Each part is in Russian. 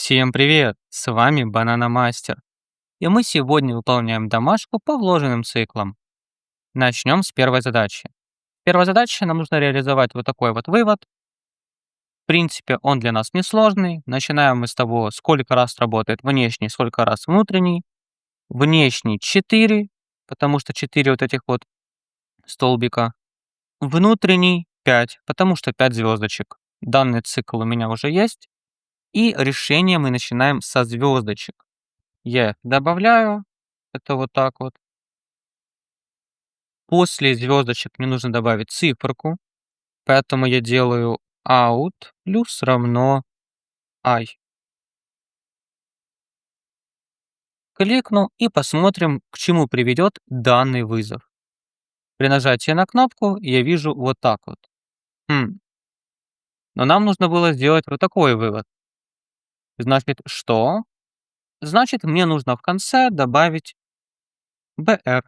Всем привет! С вами Банана Мастер. И мы сегодня выполняем домашку по вложенным циклам. Начнем с первой задачи. Первая задача нам нужно реализовать вот такой вот вывод. В принципе, он для нас несложный. Начинаем мы с того, сколько раз работает внешний, сколько раз внутренний. Внешний 4, потому что 4 вот этих вот столбика. Внутренний 5, потому что 5 звездочек. Данный цикл у меня уже есть. И решение мы начинаем со звездочек. Я их добавляю. Это вот так вот. После звездочек мне нужно добавить циферку, поэтому я делаю out плюс равно I. Кликну и посмотрим, к чему приведет данный вызов. При нажатии на кнопку я вижу вот так вот. Хм, но нам нужно было сделать вот такой вывод. Значит, что? Значит, мне нужно в конце добавить BR.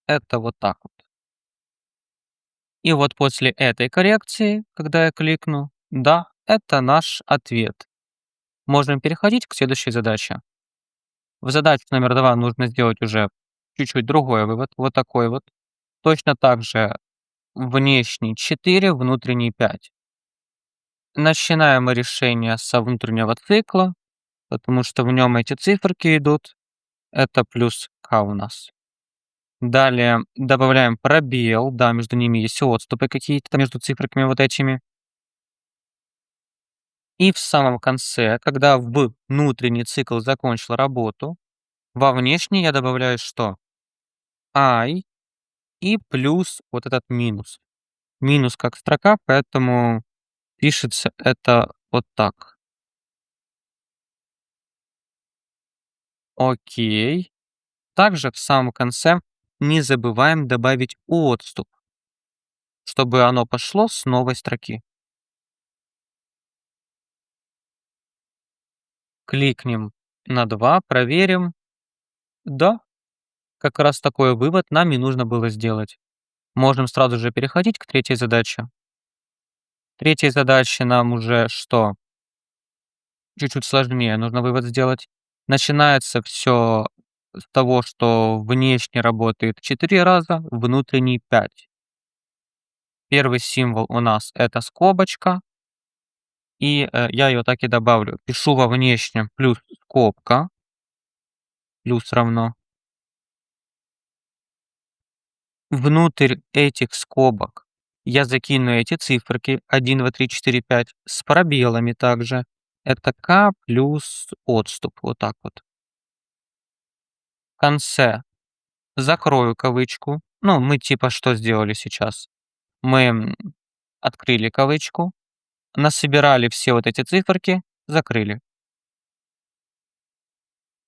Это вот так вот. И вот после этой коррекции, когда я кликну, да, это наш ответ. Можем переходить к следующей задаче. В задаче номер 2 нужно сделать уже чуть-чуть другой вывод, вот такой вот. Точно так же внешний 4, внутренний 5. Начинаем мы решение со внутреннего цикла, потому что в нем эти циферки идут. Это плюс k у нас. Далее добавляем пробел, да, между ними есть отступы какие-то, между циферками вот этими. И в самом конце, когда внутренний цикл закончил работу, во внешний я добавляю что? I и плюс вот этот минус. Минус как строка, поэтому пишется это вот так. Окей. Также в самом конце не забываем добавить отступ, чтобы оно пошло с новой строки. Кликнем на 2, проверим. Да, как раз такой вывод нам и нужно было сделать. Можем сразу же переходить к третьей задаче. Третьей задаче нам уже что? Чуть-чуть сложнее, нужно вывод сделать. Начинается все с того, что внешне работает 4 раза, внутренний 5. Первый символ у нас это скобочка, и, я ее так и добавлю. Пишу во внешнем плюс скобка, плюс равно. Внутрь этих скобок я закину эти циферки 1, 2, 3, 4, 5 с пробелами также. Это k плюс отступ. Вот так вот. В конце закрою кавычку. Ну, мы типа что сделали сейчас? Мы, открыли кавычку, насобирали все вот эти циферки, закрыли.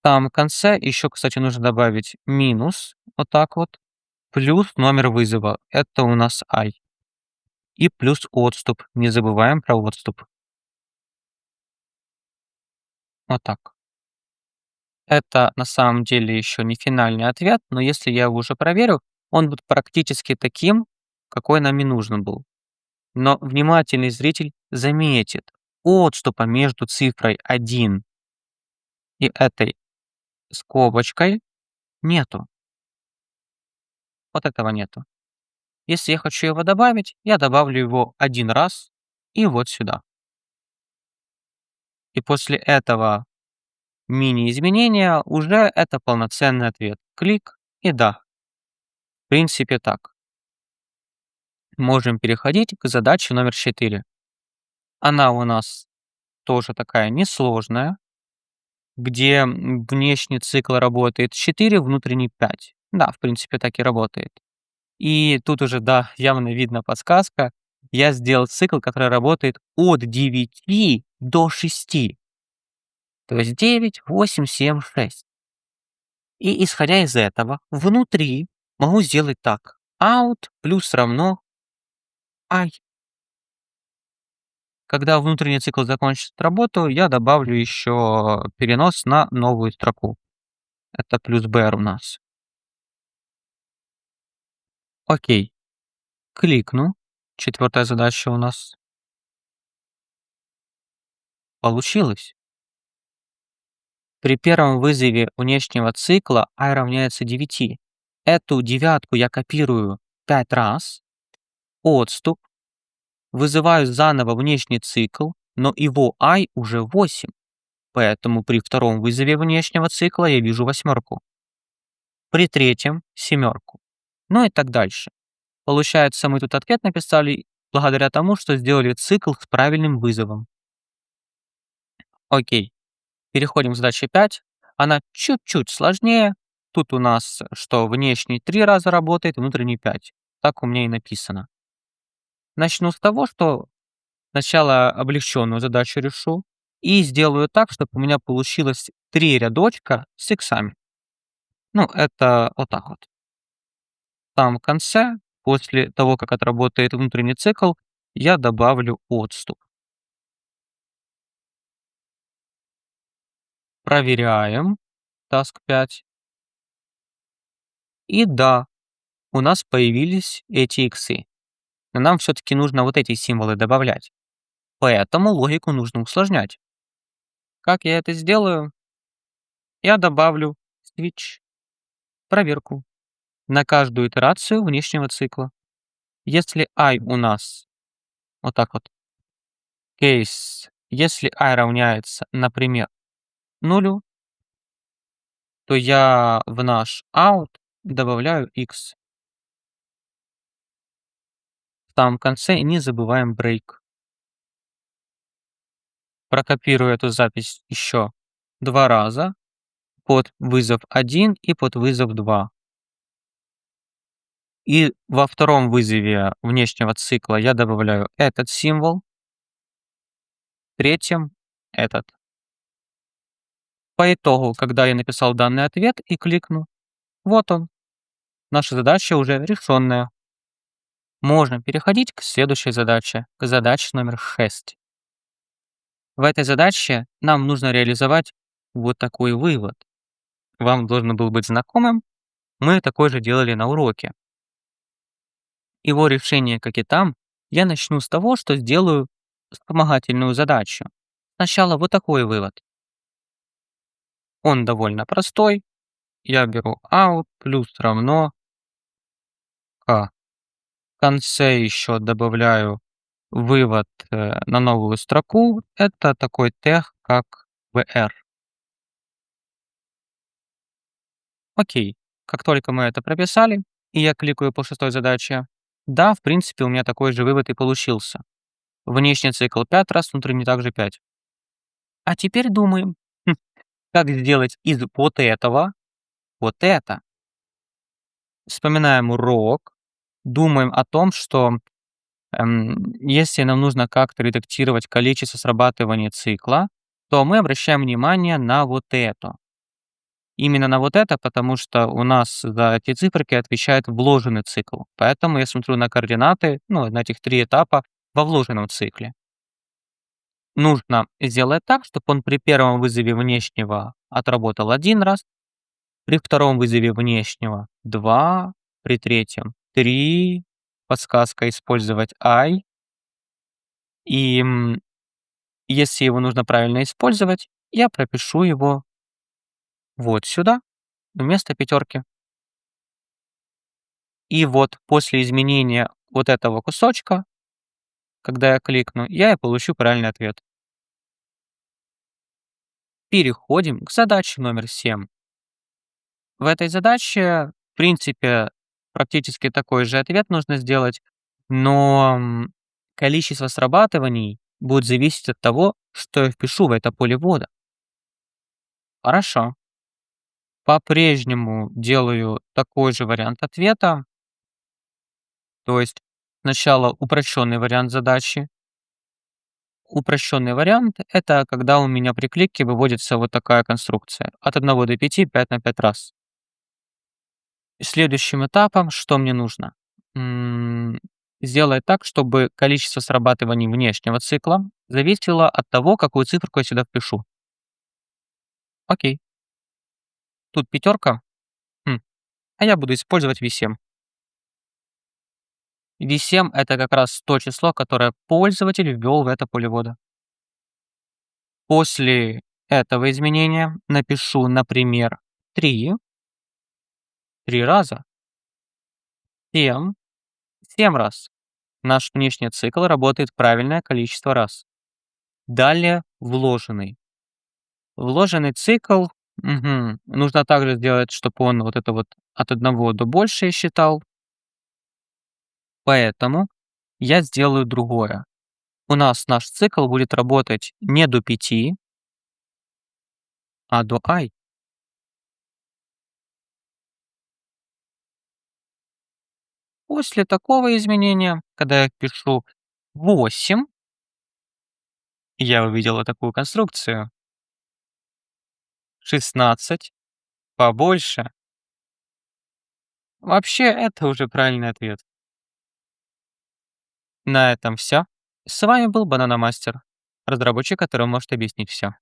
Там в конце еще, кстати, нужно добавить минус, вот так вот, плюс номер вызова. Это у нас I. И плюс отступ. Не забываем про отступ. Вот так. Это на самом деле еще не финальный ответ, но если я его уже проверю, он будет практически таким, какой нам и нужен был. Но внимательный зритель заметит, отступа между цифрой 1 и этой скобочкой нету. Вот этого нету. Если я хочу его добавить, я добавлю его один раз и вот сюда. И после этого мини-изменения уже это полноценный ответ. Клик и да. В принципе так. Можем переходить к задаче номер 4. Она у нас тоже такая несложная, где внешний цикл работает 4, внутренний 5. Да, в принципе так и работает. И тут уже, да, явно видно подсказка. Я сделал цикл, который работает от 9 до 6. То есть 9, 8, 7, 6. И исходя из этого, внутри могу сделать так. Out плюс равно I. Когда внутренний цикл закончит работу, я добавлю еще перенос на новую строку. Это плюс BR у нас. Окей. Кликну. Четвертая задача у нас. Получилось. При первом вызове внешнего цикла i равняется 9. Эту девятку я копирую 5 раз, отступ, вызываю заново внешний цикл, но его i уже 8, поэтому при втором вызове внешнего цикла я вижу восьмерку, при третьем — семерку, ну и так дальше. Получается, мы тут ответ написали благодаря тому, что сделали цикл с правильным вызовом. Окей, переходим к задаче 5. Она чуть-чуть сложнее. Тут у нас, что внешний 3 раза работает, внутренний 5. Так у меня и написано. Начну с того, что сначала облегченную задачу решу и сделаю так, чтобы у меня получилось 3 рядочка с иксами. Ну, это вот так вот. В самом конце, после того, как отработает внутренний цикл, я добавлю отступ. Проверяем. Task 5. И да, у нас появились эти иксы. Но нам все-таки нужно вот эти символы добавлять. Поэтому логику нужно усложнять. Как я это сделаю? Я добавлю switch, проверку, на каждую итерацию внешнего цикла. Если i у нас вот так вот, case, если i равняется, например, нулю, то я в наш out добавляю x. В самом конце не забываем break. Прокопирую эту запись еще 2 раза под вызов 1 и под вызов 2. И во втором вызове внешнего цикла я добавляю этот символ, в третьем — этот. По итогу, когда я написал данный ответ и кликну, вот он, наша задача уже решенная. Можно переходить к следующей задаче, к задаче номер 6. В этой задаче нам нужно реализовать вот такой вывод. Вам должен был быть знакомым, мы такой же делали на уроке. Его решение, как и там, я начну с того, что сделаю вспомогательную задачу. Сначала вот такой вывод. Он довольно простой. Я беру out плюс равно k. В конце еще добавляю вывод на новую строку. Это такой тег, как vr. Окей. Как только мы это прописали, и я кликаю по шестой задаче, да, в принципе, у меня такой же вывод и получился. Внешний цикл 5 раз, внутренний также 5. А теперь думаем, как сделать из вот этого вот это. Вспоминаем урок, думаем о том, что если нам нужно как-то редактировать количество срабатывания цикла, то мы обращаем внимание на вот это. Именно на вот это, потому что у нас за эти циферки отвечает вложенный цикл. Поэтому я смотрю на координаты, ну, на этих 3 этапа во вложенном цикле. Нужно сделать так, чтобы он при первом вызове внешнего отработал 1 раз, при втором вызове внешнего 2, при третьем 3. Подсказка использовать I. И если его нужно правильно использовать, я пропишу его вот сюда, вместо пятерки. И вот после изменения вот этого кусочка, когда я кликну, я и получу правильный ответ. Переходим к задаче номер 7. В этой задаче, в принципе, практически такой же ответ нужно сделать, но количество срабатываний будет зависеть от того, что я впишу в это поле ввода. Хорошо. По-прежнему делаю такой же вариант ответа. То есть сначала упрощенный вариант задачи. Упрощенный вариант — это когда у меня при клике выводится вот такая конструкция. От 1 до 5, 5 на 5 раз. Следующим этапом что мне нужно? Сделать так, чтобы количество срабатываний внешнего цикла зависело от того, какую циферку я сюда впишу. Окей. Тут пятерка, а я буду использовать V7. V7 — это как раз то число, которое пользователь ввел в это поле ввода. После этого изменения напишу, например, 3, 3 раза, 7, 7 раз. Наш внешний цикл работает правильное количество раз. Далее вложенный. Вложенный цикл, нужно также сделать, чтобы он вот это вот от 1 до больше считал. Поэтому я сделаю другое. У нас наш цикл будет работать не до 5, а до I. После такого изменения, когда я пишу 8, я увидела такую конструкцию. 16 побольше. Вообще, это уже правильный ответ. На этом все. С вами был Бананомастер, разработчик, который может объяснить все.